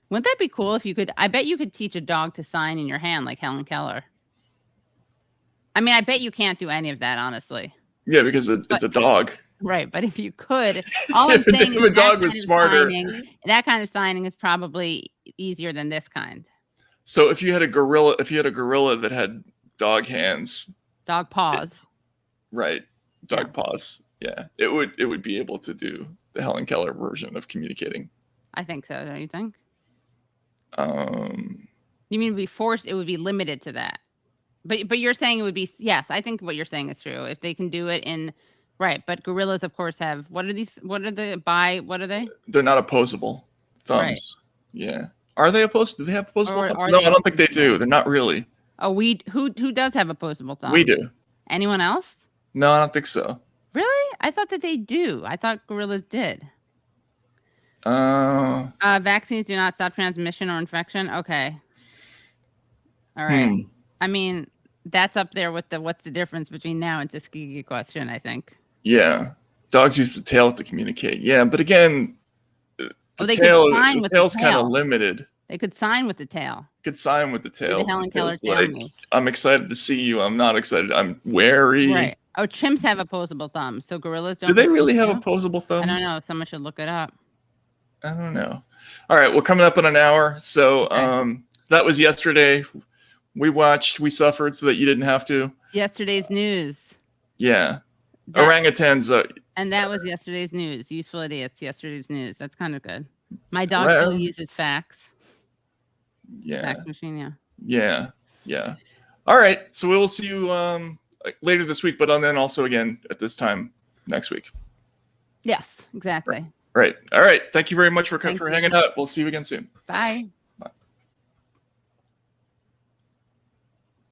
Wouldn't that be cool if you could? I bet you could teach a dog to sign in your hand like Helen Keller. I mean, I bet you can't do any of that, honestly. Yeah, because it's a dog. Right, but if you could, all I'm saying is if a dog was smarter, that kind of signing is probably easier than this kind. So if you had a gorilla that had dog hands, dog paws, dog paws, yeah, it would be able to do the Helen Keller version of communicating. I think so. Don't you think? You mean it would be limited to that? But you're saying it would be, yes, I think what you're saying is true. If they can do it but gorillas of course have, what are they? They're not opposable thumbs. Right. Yeah. Are they opposed? Do they have opposable thumbs? No, I don't think they do. They're not really. Oh, who does have opposable thumbs? We do. Anyone else? No, I don't think so. Really? I thought that they do. I thought gorillas did. Vaccines do not stop transmission or infection. Okay. All right. I mean, that's up there with what's the difference between now and Tuskegee question, I think. Yeah. Dogs use the tail to communicate. Yeah, but again, the tail's kind of limited. They could sign with the tail. Could sign with the tail. The Helen Keller tail move. I'm excited to see you. I'm not excited. I'm wary. Right. Oh, chimps have opposable thumbs. So gorillas don't. Do they really have opposable thumbs? I don't know. Someone should look it up. I don't know. All right. We're coming up in an hour. So that was yesterday. We watched, we suffered so that you didn't have to. Yesterday's news. Yeah. That- Orangutans. And that was yesterday's news. Useful idiots. Yesterday's news. That's kind of good. My dog Well, still uses fax. Yeah. Fax machine. Yeah. Yeah. Yeah. All right. So we'll see you later this week, but then also again at this time next week. Yes. Exactly. Right. All right. Thank you very much for Thank you. hanging out. We'll see you again soon. Bye.